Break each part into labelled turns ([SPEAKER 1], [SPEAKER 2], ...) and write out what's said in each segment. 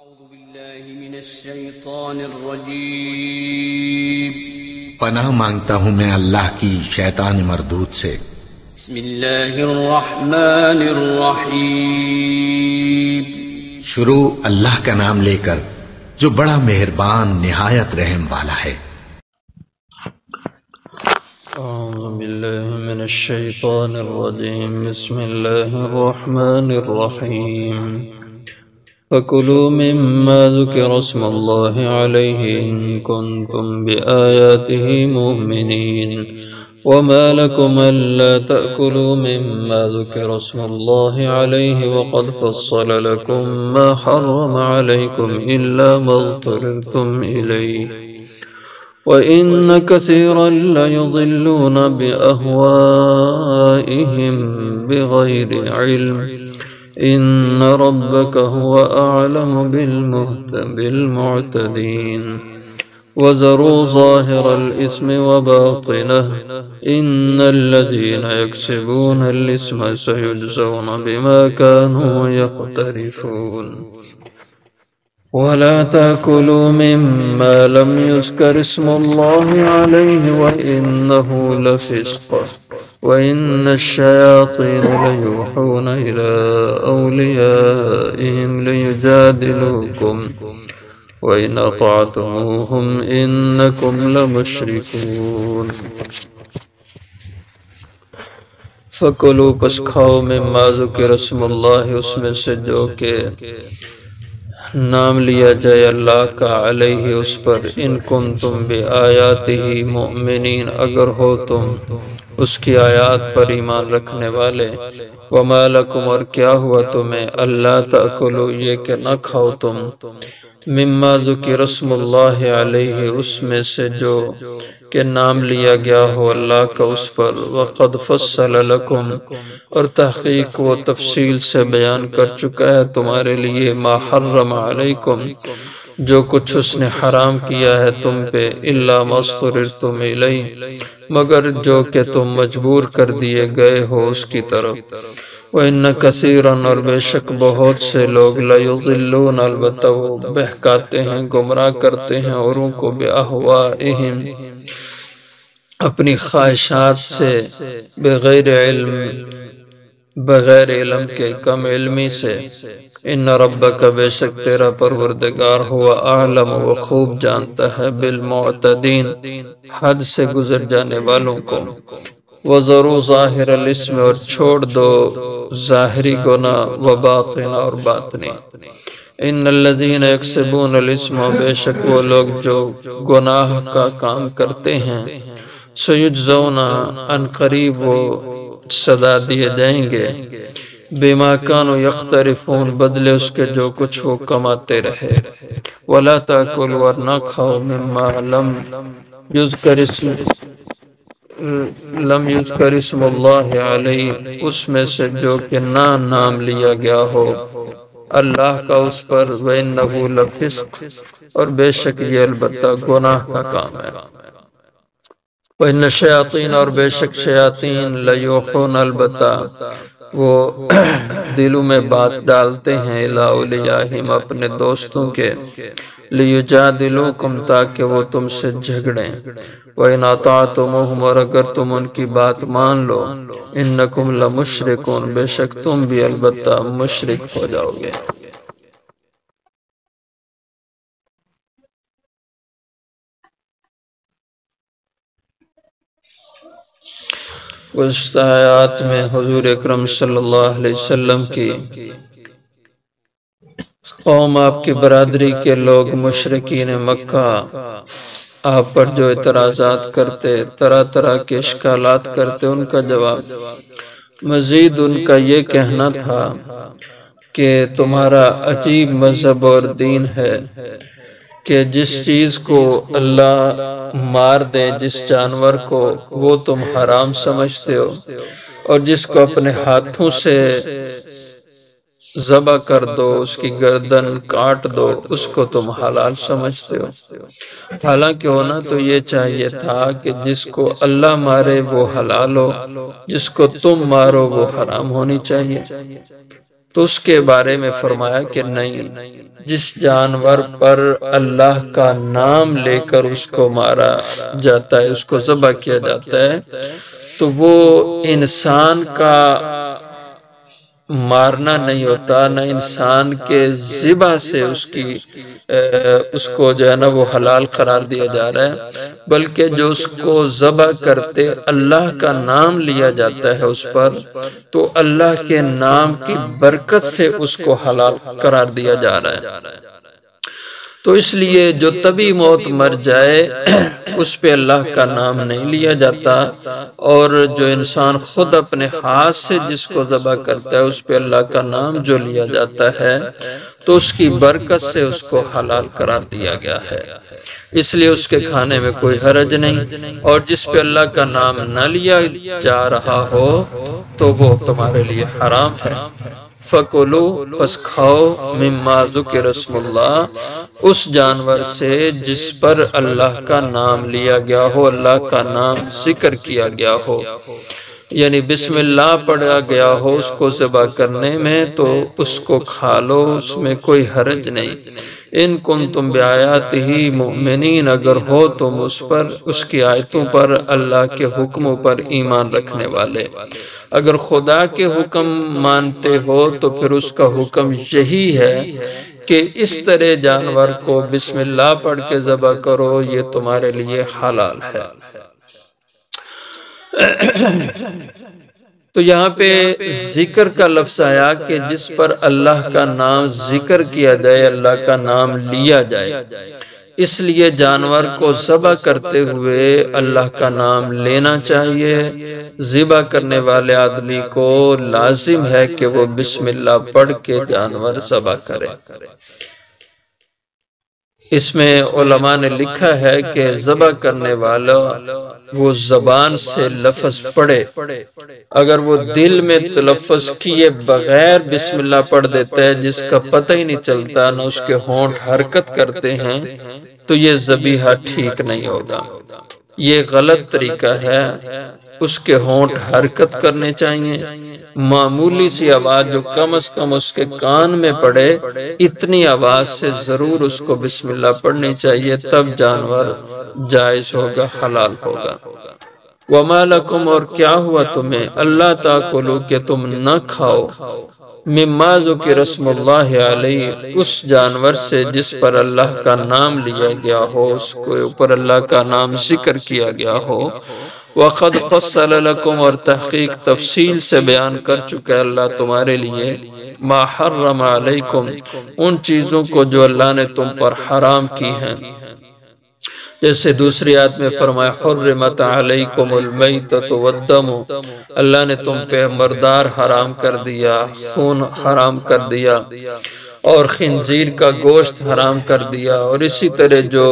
[SPEAKER 1] أعوذ بالله من الشيطان الرجيم
[SPEAKER 2] پناہ مانگتا ہوں میں اللہ کی شیطان مردود سے۔
[SPEAKER 1] بسم الله الرحمن الرحيم
[SPEAKER 2] شروع اللہ کا نام لے کر جو بڑا مہربان نہایت رحم والا ہے۔
[SPEAKER 3] أعوذ بالله من الشيطان الرجيم بسم الله الرحمن الرحيم فكلوا مما ذكر اسم الله عليه إن كنتم بآياته مؤمنين وما لكم ألا تأكلوا مما ذكر اسم الله عليه وقد فصل لكم ما حرم عليكم إلا ما اضطررتم إليه وَإِنَّ كَثِيرًا لَيُضِلُّونَ بِأَهْوَائِهِمْ بِغَيْرِ عِلْمٍ إِنَّ رَبَّكَ هُوَ أَعْلَمُ بِالْمُعْتَدِينَ وَذَرُوا ظَاهِرَ الْإِثْمِ وَبَاطِنَهُ إِنَّ الَّذِينَ يَكْسِبُونَ الْإِثْمَ سَيُجْزَوْنَ بِمَا كَانُوا يَقْتَرِفُونَ ولا تأكلوا مما لم يذكر اسم الله عليه وإنه لفسق وإن الشياطين ليوحون إلى أوليائهم ليجادلوكم وإن أطعتموهم إنكم لمشركون فكلوا پس کھاؤ مما ذکر اسم اللہ اس میں سے جو کہ نام لیا جائے اللہ کا علیہ اس پر ان کنتم بآیاتہ مؤمنین اگر ہو تم اس کی آیات پر ایمان رکھنے والے وما لکم اور کیا ہوا تمہیں اللہ تأکلوا یہ کہ نہ کھاؤ تم مما ذکر اسم اللہ علیہ اس میں سے جو کہ نام لیا گیا ہو اللہ کا اس پر وقد فصل لکم اور تحقیق وہ تفصیل سے بیان کر چکا ہے تمہارے لیے ما حرم علیکم جو کچھ اس نے حرام کیا ہے تم پہ الا ما اضطررتم الیہ مگر جو کہ تم مجبور کر دیے گئے ہو اس کی طرف وَإِنَّ كَثِيرًا اور بے شک بہت سے لوگ لَيُضِلُّونَ البتہ وہ بہکاتے ہیں گمراہ کرتے ہیں اوروں کو بِأَهْوَائِهِمْ اپنی خواہشات سے بغیر علم کے کم علمی سے ان ربک بے شک تیرا پروردگار ہوا اعلم و خوب جانتا ہے بالمعتدین حد سے گزر جانے والوں کو وَذَرُوا ظَاهِرَ الْإِثْمِ اور چھوڑ دو ظاہری گناہ وباطن اور باطنی ان الذین یکسبون الاسم بے شک وہ لوگ جو گناہ کا کام کرتے ہیں سیجزون ان قریب وہ سزا دیے جائیں گے بما کانوا یقترفون بدلے اس کے جو کچھ وہ کماتے رہے ولا تاکلوا اور نہ کھاؤ مما لم یذکر اسم اللہ علیہ اس میں سے جو کہ نہ نام لیا گیا ہو اللہ کا اس پر وَإِنَّهُ لَفِسْقٌ اور بے شک یہ البتہ گناہ کا کام ہے وَإِنَّ الشَّيَاطِينَ اور بے شک شیاطین لَيُوحُونَ البتہ وہ دلوں میں بات ڈالتے ہیں اِلَىٰ أَوْلِيَائِهِمْ اپنے دوستوں کے لِيُجَادِلُوكُمْ تاکہ وہ تم سے جھگڑیں وَإِنْ أَطَعْتُمُوهُمْ اور اگر تم ان کی بات مان لو إِنَّكُمْ لَمُشْرِكُونَ بے شک تم بھی البتہ مشرک ہو جاؤ گے گزشتہ آیات میں حضور اکرم صلی اللہ علیہ وسلم کی قوم آپ کی برادری کے لوگ مشرکین مکہ آپ پر جو اعتراضات کرتے طرح طرح کے اشکالات کرتے ان کا جواب مزید ان کا یہ کہنا تھا کہ تمہارا عجیب مذہب اور دین ہے کہ جس چیز کو اللہ مار دے جس جانور کو وہ تم حرام سمجھتے ہو اور جس کو اپنے ہاتھوں سے ذبح کر دو اس کی گردن کاٹ دو اس کو تم حلال سمجھتے ہو حالانکہ ہونا تو یہ چاہیے تھا کہ جس کو اللہ مارے وہ حلال ہو جس کو تم مارو وہ حرام ہونی چاہیے تو اس کے بارے میں فرمایا کہ نہیں، جس جانور پر اللہ کا نام لے کر اس کو مارا جاتا ہے، اس کو ذبح کیا جاتا ہے، تو وہ انسان کا مارنا نہیں ہوتا، نہ انسان کے ذبح سے اس کو جو ہے نا وہ حلال قرار دیا جا رہا ہے، بلکہ جو اس کو ذبح کرتے اللہ کا نام لیا جاتا ہے اس پر، تو اللہ کے نام کی برکت سے اس کو حلال قرار دیا جا رہا ہے۔ تو اس لیے جو طبی موت مر جائے اس پہ اللہ کا نام نہیں لیا جاتا، اور جو انسان خود اپنے ہاتھ سے جس کو ذبح کرتا ہے اس پہ اللہ کا نام جو لیا جاتا ہے تو اس کی برکت سے اس کو حلال قرار دیا گیا ہے، اس لیے اس کے کھانے میں کوئی حرج نہیں، اور جس پہ اللہ کا نام نہ لیا جا رہا ہو تو وہ تمہارے لیے حرام ہے۔ فَكُلُوا پس کھاؤ مما ذکر اسم اللہ، اس جانور سے جس پر اللہ کا نام لیا گیا ہو، اللہ کا نام ذکر کیا گیا ہو، یعنی بسم اللہ پڑھا گیا ہو اس کو ذبح کرنے میں، تو اس کو کھا لو، اس میں کوئی حرج نہیں۔ ان کنتم بآیاتہ مؤمنین، اگر ہو تم اس کی آیتوں پر، اللہ کے حکموں پر ایمان رکھنے والے۔ اگر خدا کے حکم مانتے ہو تو پھر اس کا حکم یہی ہے کہ اس طرح جانور کو بسم اللہ پڑھ کے ذبح کرو، یہ تمہارے لیے حلال ہے۔ تو یہاں پہ ذکر کا لفظ آیا کہ جس پر اللہ کا نام ذکر کیا جائے، اللہ کا نام لیا جائے، اس لیے جانور کو ذبح کرتے ہوئے اللہ کا نام لینا چاہیے۔ ذبح کرنے والے آدمی کو لازم ہے کہ وہ بسم اللہ پڑھ کے جانور ذبح کرے۔ اس میں علماء نے لکھا ہے کہ ذبح کرنے والا وہ زبان سے لفظ پڑھے، اگر وہ دل میں تلفظ کیے بغیر بسم اللہ پڑھ دیتا ہے جس کا پتہ ہی نہیں چلتا، نہ اس کے ہونٹ حرکت کرتے ہیں، تو یہ ذبیحہ ٹھیک نہیں ہوگا، یہ غلط طریقہ ہے۔ اس کے ہونٹ حرکت کرنے چاہیے، معمولی سی آواز جو کم از کم اس کے کان میں پڑے، اتنی آواز سے ضرور اس کو بسم اللہ پڑھنی چاہیے، تب جانور جائز ہوگا، حلال ہوگا۔ وَمَا لَكُمْ، اور کیا ہوا تمہیں، اللہ تَأْكُلُوا کہ تم نہ کھاؤ، مما ذکر اسم اللہ علیہ، اس جانور سے جس پر اللہ کا نام لیا گیا ہو، اس کے اوپر اللہ کا نام ذکر کیا گیا ہو، وَقَدْ فَصَّلَ لَكُمْ، اور تحقیق تفصیل سے بیان کر چکا ہے اللہ تمہارے لیے، مَا حَرَّمَ عَلَيْكُمْ، ان چیزوں کو جو اللہ نے تم پر حرام کی ہیں، جیسے دوسری آیت میں فرمایا حرمت علیکم المیتۃ والدم، اللہ نے تم پہ مردار حرام کر دیا، خون حرام کر دیا، اور خنزیر کا گوشت حرام کر دیا، اور اسی طرح جو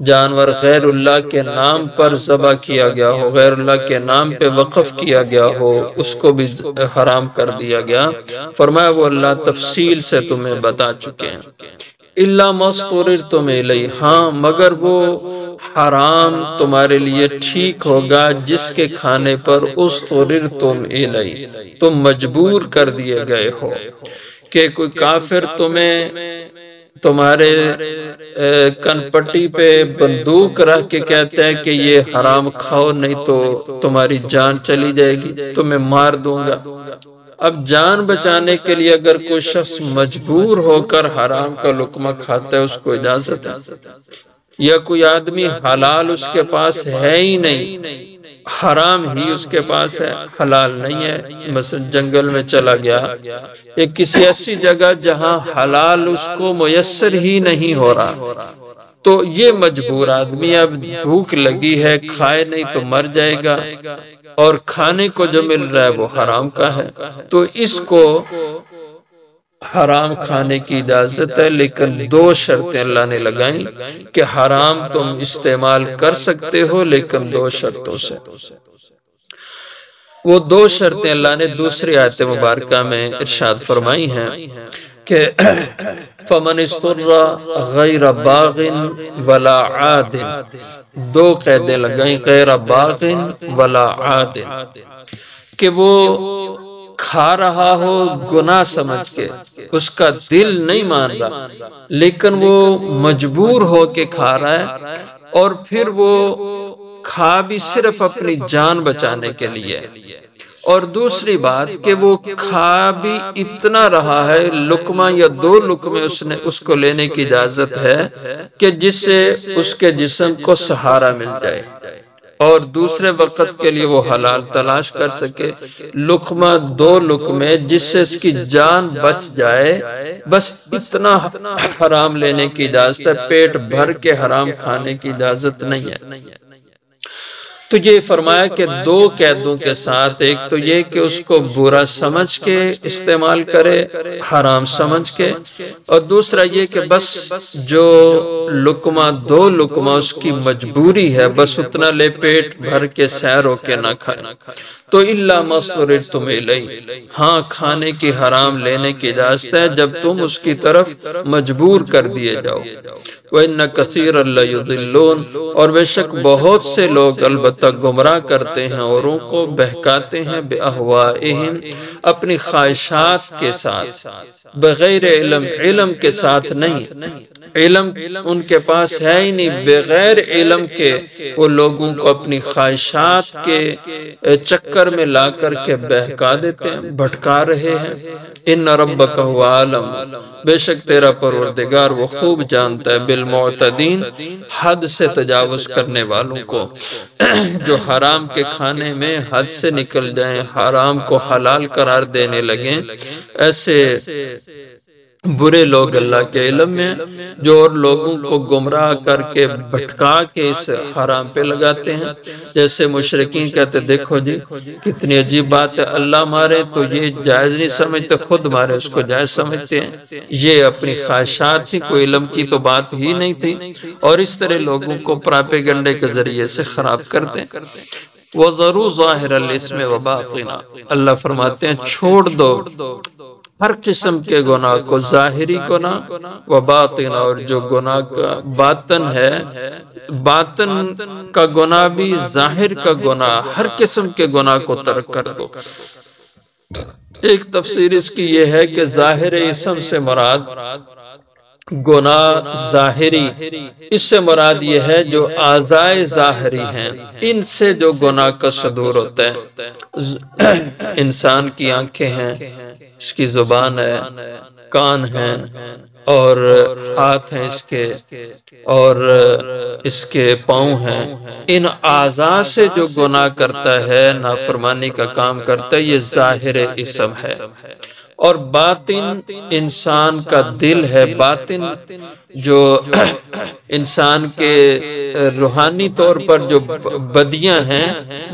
[SPEAKER 3] جانور غیر اللہ کے نام پر ذبح کیا گیا ہو، غیر اللہ کے نام پہ وقف کیا گیا ہو، اس کو بھی حرام کر دیا گیا۔ فرمایا وہ اللہ تفصیل سے تمہیں بتا چکے ہیں۔ الا ما اضطررتم الیہ، ہاں مگر وہ حرام تمہارے لیے ٹھیک ہوگا جس کے کھانے پر اضطررتم الیہ، تم مجبور کر دیے گئے ہو، کہ کوئی کافر تمہارے کن پٹی پہ بندوق رکھ کے کہتا ہے کہ یہ حرام کھاؤ نہیں تو تمہاری جان چلی جائے گی، تمہیں مار دوں گا۔ اب جان بچانے کے لیے اگر کوئی شخص مجبور ہو کر حرام کا لقمہ کھاتا ہے، اس کو اجازت ہے؟ یا کوئی آدمی حلال اس کے پاس ہے ہی نہیں، حرام ہی اس کے پاس ہے، حلال نہیں ہے، مثلا جنگل میں چلا گیا، یا کسی ایسی جگہ جہاں حلال اس کو میسر ہی نہیں ہو رہا، تو یہ مجبور آدمی، اب بھوک لگی ہے، کھائے نہیں تو مر جائے گا، اور کھانے کو جو مل رہا ہے وہ حرام کا ہے، تو اس کو حرام کھانے کی اجازت ہے، لیکن دو شرطیں اللہ نے لگائیں کہ حرام تم استعمال کر سکتے ہو، لیکن دو شرطوں سے۔ وہ دو شرطیں اللہ نے دوسری آیت مبارکہ میں ارشاد فرمائی ہیں کہ فَمَنِ اسْتُرَّ غَيْرَ بَاغٍ وَلَا عَادٍ، دو قیدیں لگائیں، غیر باغ ولا عاد، کہ وہ کھا رہا ہو گناہ سمجھ کے، اس کا دل نہیں مان رہا، لیکن وہ مجبور ہو کے کھا رہا ہے، اور پھر وہ کھا بھی صرف اپنی جان بچانے کے لیے، اور دوسری بات کہ وہ کھا بھی اتنا رہا ہے، لقمہ یا 2 لقمے اس کو لینے کی اجازت ہے کہ جس سے اس کے جسم کو سہارا مل جائے، اور دوسرے وقت کے لیے وہ حلال تلاش کر سکے۔ لقمہ 2 لقمے جس سے اس کی جان بچ جائے، بس اتنا حرام لینے کی اجازت ہے، پیٹ بھر کے حرام کھانے کی اجازت نہیں ہے۔ تو یہ فرمایا کہ 2 قیدوں کے ساتھ، ایک تو یہ کہ اس کو برا سمجھ کے استعمال کرے، حرام سمجھ کے، اور دوسرا یہ کہ بس جو لقمہ 2 لقمہ اس کی مجبوری ہے، بس اتنا لے، پیٹ بھر کے سیر ہو کے نہ کھائے۔ تو الا ما اضطررتم الیہ، ہاں کھانے کی حرام لینے کی اجازت ہے جب تم اس کی طرف مجبور کر دیے جاؤ۔ وَإِنَّ كَثِيرًا لَيُضِلُّونَ، اور بے شک بہت سے لوگ البتہ گمراہ کرتے ہیں، اوروں کو بہکاتے ہیں، بِأَهْوَائِهِمْ، اپنی خواہشات کے ساتھ، بغیر علم، علم کے ساتھ نہیں، علم ان کے پاس ہے ہی نہیں، بغیر علم کے وہ لوگوں کو اپنی خواہشات کے چکر میں لا کر کے بہکا دیتے ہیں، بھٹکا رہے ہیں۔ ان ربک هو عالم، بے شک تیرا پروردگار وہ خوب جانتا ہے، بالمعتدین، حد سے تجاوز کرنے والوں کو، جو حرام کے کھانے میں حد سے نکل جائیں، حرام کو حلال قرار دینے لگیں، ایسے برے لوگ اللہ کے علم میں، جو اور لوگوں کو گمراہ کر کے بھٹکا کے اس حرام پہ لگاتے ہیں۔ جیسے مشرکین کہتے دیکھو جی کتنی عجیب بات ہے، اللہ مارے تو یہ جائز نہیں سمجھتے، خود مارے اس کو جائز سمجھتے ہیں، یہ اپنی خواہشات تھی، کوئی علم کی تو بات ہی نہیں تھی، اور اس طرح لوگوں کو پراپیگنڈے کے ذریعے سے خراب کرتے ہیں۔ وَذَرُوا ظَاهِرَ الْإِثْمِ وَبَاطِنَهُ، اللہ فرماتے ہیں چھوڑ دو ہر قسم کے گناہ کو، ظاہری گناہ و باطن، اور جو گناہ کا باطن ہے، باطن کا گناہ بھی، ظاہر کا گناہ، ہر قسم کے گناہ کو ترک کر دو۔ ایک تفسیر اس کی یہ ہے کہ ظاہر اسم سے مراد گناہ ظاہری، اس سے مراد یہ ہے جو اعضائے ظاہری ہیں، ان سے جو گناہ کا صدور ہوتا ہے۔ انسان کی آنکھیں ہیں، اس کی زبان ہے، کان ہیں، اور ہاتھ ہیں اس کے، اور اس کے پاؤں ہیں، ان اعضاء سے جو گناہ کرتا ہے، نافرمانی کا کام کرتا ہے، یہ ظاہر اسم ہے۔ اور باطن انسان کا دل ہے، باطن جو انسان کے روحانی طور پر جو بدیاں ہیں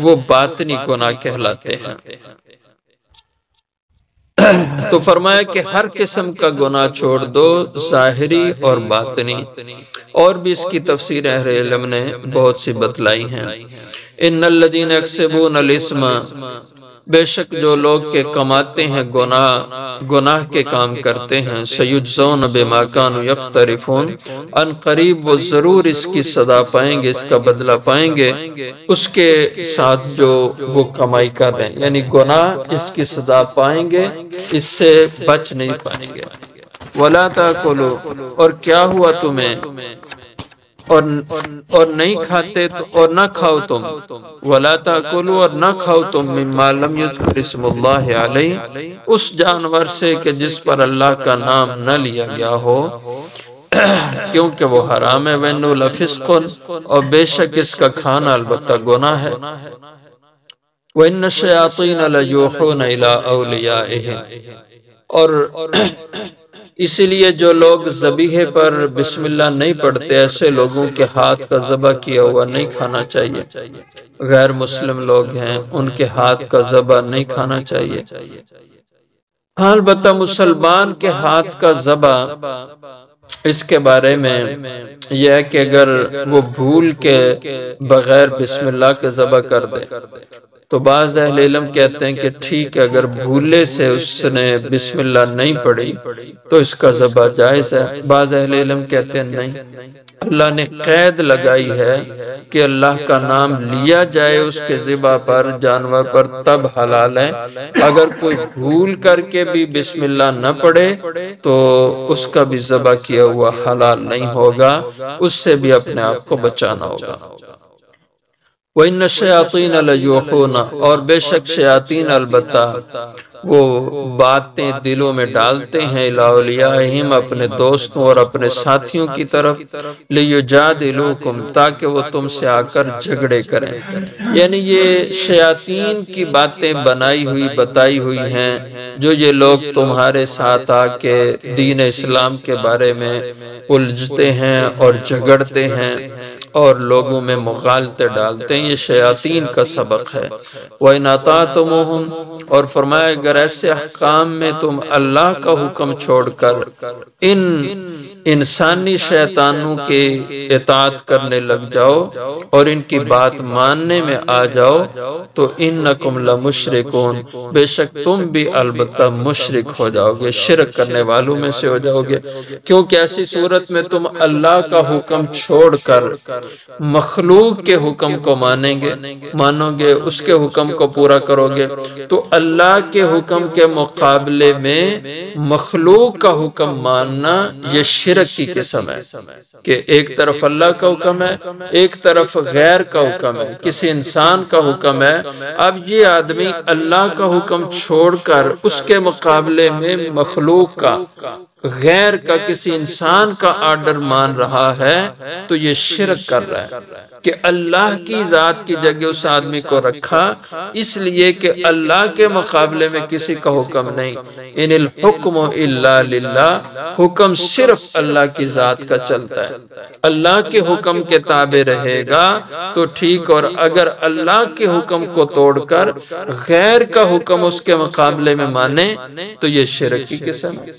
[SPEAKER 3] وہ باطنی گناہ کہلاتے ہیں۔ تو فرمایا کہ ہر قسم کا گناہ چھوڑ دو، ظاہری اور باطنی، اور بھی اس کی تفسیر اہل علم نے بہت سی بتلائی ہیں۔ ان الذین یکسبون الاثم، بے شک جو لوگ کے کماتے ہیں گناہ کے کام کرتے ہیں، سیجزون بما کانوا یقترفون، ان قریب وہ ضرور اس کی سزا پائیں گے، اس کا بدلہ پائیں گے اس کے ساتھ جو وہ کمائی کر رہے ہیں، یعنی گناہ اس کی سزا پائیں گے، اس سے بچ نہیں پائیں گے۔ ولا تاکلوا، اور کیا ہوا تمہیں، اور نہیں کھاتے اور نہ کھاؤ تم، ولا تاکلوا، اور نہ کھاؤ تم، مما لم یذکر اسم اللہ علیہ، اس جانور سے کہ جس پر اللہ کا نام نہ لیا گیا ہو، کیونکہ وہ حرام ہے، وَإِنَّهُ لَفِسْقٌ، اور بے شک اس کا کھانا البتہ گناہ ہے، وَإِنَّ الشَّيَاطِينَ لَيُوحُونَ إِلَىٰ أَوْلِيَائِهِمْ، اور اسی لیے جو لوگ ذبیحے پر بسم اللہ نہیں پڑھتے، ایسے لوگوں کے ہاتھ کا ذبح کیا ہوا نہیں کھانا چاہیے، غیر مسلم لوگ ہیں ان کے ہاتھ کا ذبح نہیں کھانا چاہیے۔ ہاں البتہ مسلمان کے ہاتھ کا ذبح، اس کے بارے میں یہ ہے کہ اگر وہ بھول کے بغیر بسم اللہ کے ذبح کر دے تو بعض اہل علم کہتے ہیں کہ ٹھیک ہے، اگر بھولے سے اس نے بسم اللہ نہیں پڑھی تو اس کا ذبح جائز ہے۔ بعض اہل علم کہتے ہیں نہیں، اللہ نے قید لگائی ہے کہ اللہ کا نام لیا جائے اس کے ذبح پر، جانور پر، تب حلال ہے۔ اگر کوئی بھول کر کے بھی بسم اللہ نہ پڑھے تو اس کا بھی ذبح کیا ہوا حلال نہیں ہوگا، اس سے بھی اپنے آپ کو بچانا ہوگا۔ وَإِنَّ الشَّيَاطِينَ لَيُوحُونَ، اور بے شک شیاطین البتہ وہ باتیں دلوں میں ڈالتے ہیں الی اولیائہم، اپنے دوستوں اور اپنے ساتھیوں کی طرف، لیجادلوکم، تاکہ وہ تم سے آ کر جھگڑے کریں۔ یعنی یہ شیاطین کی باتیں بنائی ہوئی بتائی ہوئی ہیں جو یہ لوگ تمہارے ساتھ آ کے دین اسلام کے بارے میں الجھتے ہیں اور جھگڑتے ہیں اور لوگوں میں مغالطے ڈالتے ہیں، یہ شیاطین کا سبق ہے۔ وَإِنْ أَطَعْتُمُوهُمْ، اور فرمایا اگر ایسے احکام میں تم اللہ کا حکم چھوڑ کر ان انسانی شیطانوں کے اطاعت کرنے لگ جاؤ اور ان کی بات ماننے میں آ جاؤ تو انکم لمشرکون، بے شک تم بھی البتہ مشرک ہو جاؤ گے، شرک کرنے والوں میں سے ہو جاؤ گے، کیونکہ ایسی صورت میں تم اللہ کا حکم چھوڑ کر مخلوق کے حکم کو مانو گے، اس کے حکم کو پورا کرو گے، تو اللہ کے حکم کے مقابلے میں مخلوق کا حکم ماننا یہ شرک کی قسم ہے کہ ایک طرف اللہ کا حکم ہے، ایک طرف غیر کا حکم ہے، کسی انسان کا حکم ہے۔ اب یہ آدمی اللہ کا حکم چھوڑ کر اس کے مقابلے میں مخلوق کا، غیر کا، کسی انسان کا آرڈر مان رہا ہے تو یہ شرک کر رہا ہے کہ اللہ کی ذات کی جگہ اس آدمی کو رکھا، اس لیے کہ اللہ کے مقابلے میں کسی کا حکم نہیں۔ ان الحکم الا للہ، حکم صرف اللہ کی ذات کا چلتا ہے، اللہ کے حکم کے تابع رہے گا تو ٹھیک، اور اگر اللہ کے حکم کو توڑ کر غیر کا حکم اس کے مقابلے میں مانے تو یہ شرک کی قسم ہے۔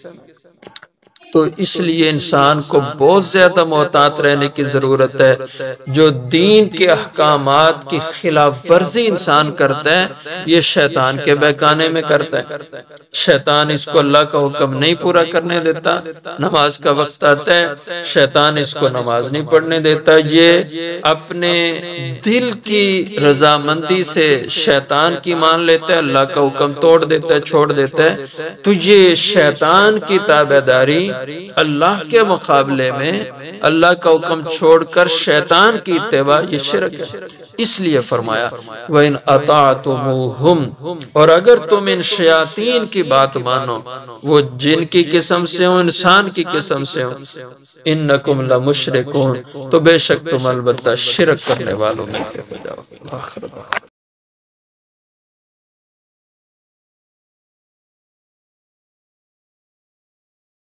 [SPEAKER 3] تو اس لیے انسان کو بہت زیادہ محتاط رہنے کی ضرورت ہے۔ جو دین کے احکامات کی خلاف ورزی انسان کرتا ہے یہ شیطان کے بہکانے میں کرتا ہے۔ شیطان اس کو اللہ کا حکم نہیں پورا کرنے دیتا، نماز کا وقت آتا ہے شیطان اس کو نماز نہیں پڑھنے دیتا، یہ اپنے دل کی رضامندی سے شیطان کی مان لیتا ہے، اللہ کا حکم توڑ دیتا ہے، چھوڑ دیتا ہے۔ تو یہ شیطان کی تابعداری اللہ کے مقابلے میں اللہ کا حکم چھوڑ کر شیطان کی اتباع یہ شرک ہے۔ اس لیے فرمایا وَإِنْ أَطَعْتُمُوهُمْ، اور اگر تم ان شیاطین کی بات مانو، وہ جن کی قسم سے ہوں، انسان کی قسم سے ہوں، اِنَّكُمْ لَمُشْرِكُونَ، تو بے شک تم البتہ شرک کرنے والوں میں سے ہو جاؤ۔